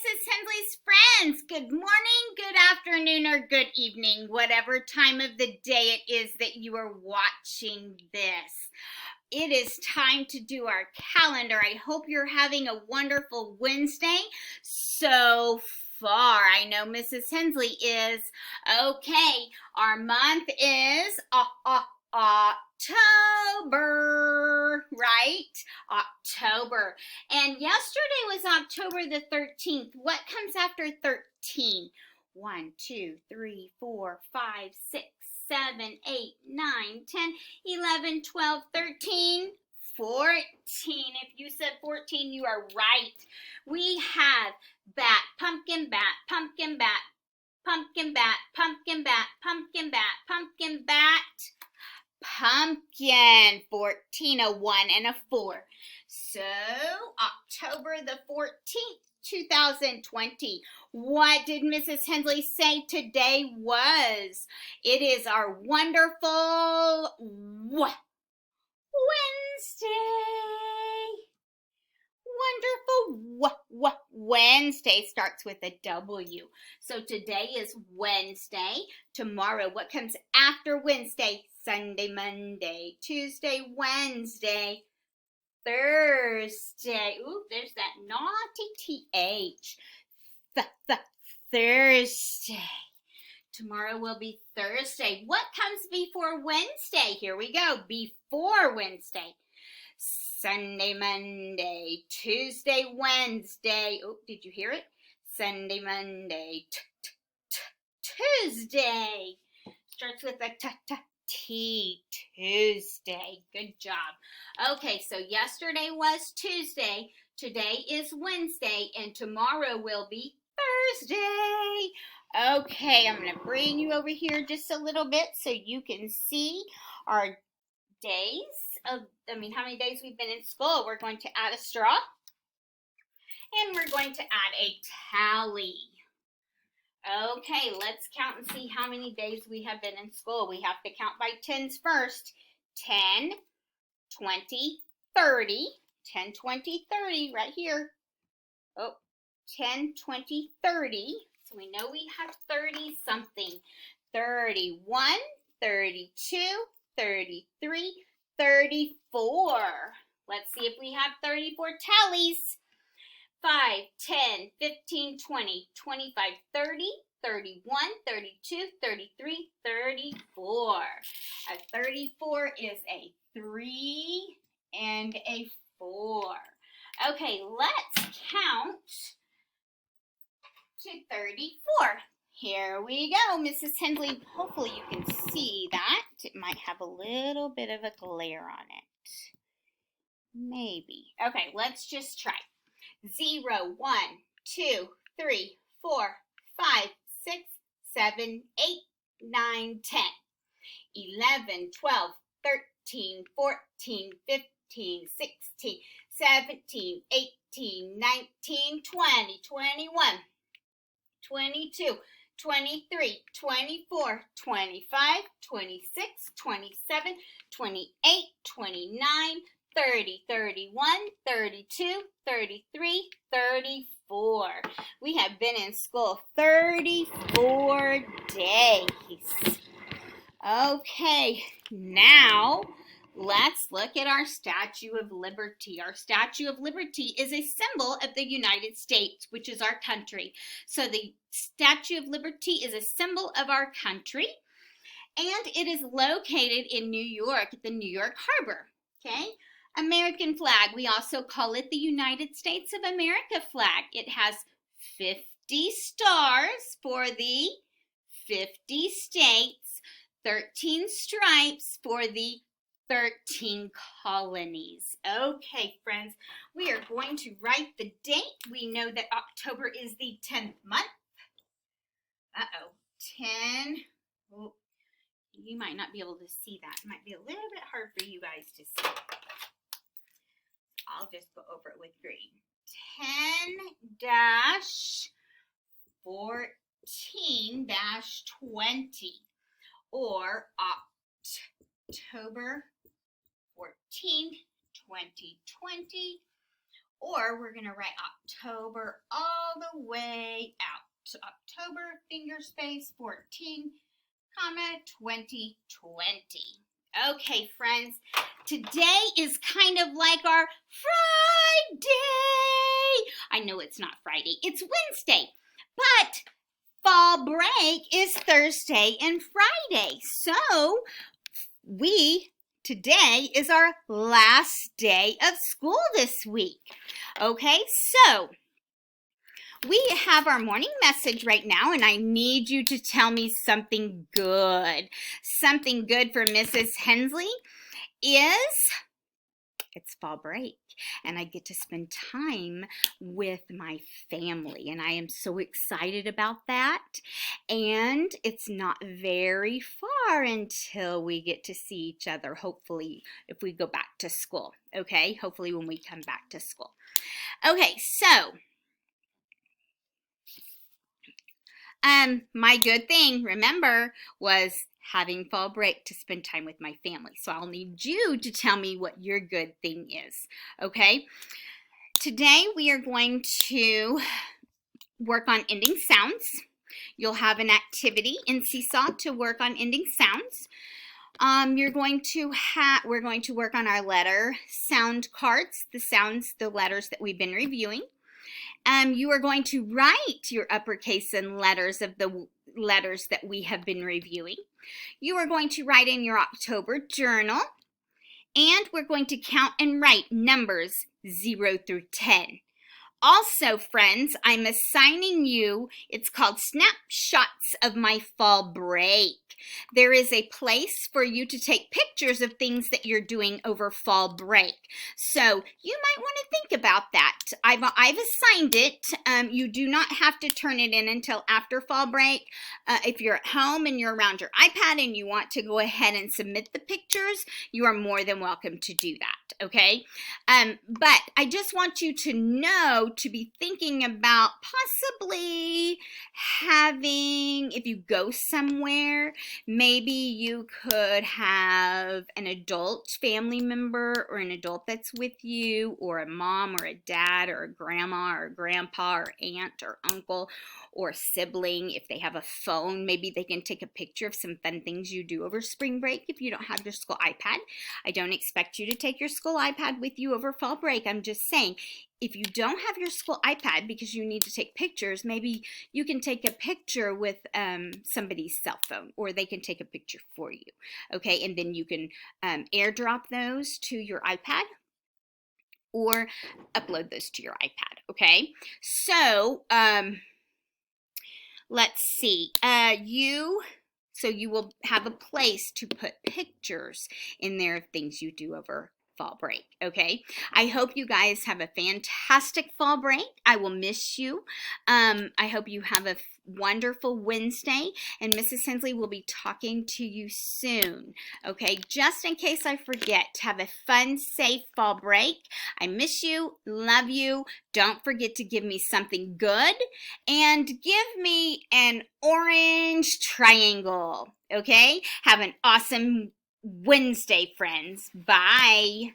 Mrs. Hensley's friends. Good morning, good afternoon, or good evening, whatever time of the day it is that you are watching this. It is time to do our calendar. I hope you're having a wonderful Wednesday so far. I know Mrs. Hensley is. Okay, our month is October, right? October. And yesterday was October the 13th. What comes after 13? 1, 2, 3, 4, 5, 6, 7, 8, 9, 10, 11, 12, 13, 14. If you said 14, you are right. We have bat, pumpkin bat, pumpkin bat, pumpkin bat, pumpkin bat, pumpkin bat, pumpkin bat, pumpkin. 14, a 1 and a 4. So, October the 14th, 2020. What did Mrs. Hensley say today was? It is our wonderful Wednesday. Wonderful Wednesday starts with a W. So today is Wednesday. Tomorrow, what comes after Wednesday? Sunday, Monday, Tuesday, Wednesday, Thursday. Ooh, there's that naughty TH. Thursday. Tomorrow will be Thursday. What comes before Wednesday? Here we go. Before Wednesday. Sunday, Monday, Tuesday, Wednesday. Oh, did you hear it? Sunday, Monday, Tuesday. Starts with a T, Tuesday. Good job. Okay, so yesterday was Tuesday, today is Wednesday, and tomorrow will be Thursday. Okay, I'm going to bring you over here just a little bit so you can see our days of, how many days we've been in school. We're going to add a straw, and we're going to add a tally. Okay, let's count and see how many days we have been in school. We have to count by tens first. 10, 20, 30. 10, 20, 30 right here. Oh, 10, 20, 30. So we know we have 30 something. 31, 32, 33, 34. Let's see if we have 34 tallies. 5, 10, 15, 20, 25, 30, 31, 32, 33, 34. A 34 is a 3 and a 4. Okay, let's count to 34. Here we go, Mrs. Hensley. Hopefully you can see that. It might have a little bit of a glare on it. Maybe. Okay, let's just try. 0, 1, 2, 3, 4, 5, 6, 7, 8, 9, 10, 11, 12, 13, 14, 15, 16, 17, 18, 19, 20, 21, 22, 23, 24, 25, 26, 27, 28, 29, 30, 31, 32, 33, 34. We have been in school 34 days. Okay, now let's look at our Statue of Liberty. Our Statue of Liberty is a symbol of the United States, which is our country. So the Statue of Liberty is a symbol of our country, and it is located in New York at the New York Harbor. Okay. American flag. We also call it the United States of America flag. It has 50 stars for the 50 states, 13 stripes for the 13 colonies. Okay, friends, we are going to write the date. We know that October is the 10th month. 10. Oh, you might not be able to see that. It might be a little bit hard for you guys to see. I'll just go over it with green. 10-14-20, or October 14, 2020, or we're going to write October all all the way out to October, finger space 14, 2020. Okay, friends, today is kind of like our Friday. I know it's not Friday, it's Wednesday, but fall break is Thursday and Friday. So today is our last day of school this week. Okay, so we have our morning message right now, and I need you to tell me something good. Something good for Mrs. Hensley is it's fall break, and I get to spend time with my family, and I am so excited about that. And it's not very far until we get to see each other, hopefully, if we go back to school, okay? Hopefully when we come back to school. Okay, so my good thing, remember, was having fall break to spend time with my family. So I'll need you to tell me what your good thing is, okay? Today we are going to work on ending sounds. You'll have an activity in Seesaw to work on ending sounds. We're going to work on our letter sound cards, the letters that we've been reviewing. You are going to write your uppercase and letters of the letters that we have been reviewing. You are going to write in your October journal, and we're going to count and write numbers 0 through 10. Also, friends, I'm assigning you, it's called Snapshots of My Fall Break. There is a place for you to take pictures of things that you're doing over fall break. So you might want to think about that. I've assigned it. You do not have to turn it in until after fall break. If you're at home and you're around your iPad and you want to go ahead and submit the pictures, you are more than welcome to do that, okay? But I just want you to know, to be thinking about possibly having, if you go somewhere, maybe you could have an adult family member or an adult that's with you, or a mom or a dad or a grandma or a grandpa or aunt or uncle or sibling. If they have a phone, maybe they can take a picture of some fun things you do over spring break if you don't have your school iPad. I don't expect you to take your school iPad with you over fall break. I'm just saying, if you don't have your school iPad because you need to take pictures, maybe you can take a picture with somebody's cell phone, or they can take a picture for you, okay? And then you can airdrop those to your iPad or upload those to your iPad, okay? So let's see. So you will have a place to put pictures in there of things you do over fall break, okay? I hope you guys have a fantastic fall break. I will miss you. I hope you have a wonderful Wednesday, and Mrs. Hensley will be talking to you soon, okay? Just in case I forget, have a fun, safe fall break. I miss you, love you. Don't forget to give me something good, and give me an orange triangle, okay? Have an awesome Wednesday, friends. Bye.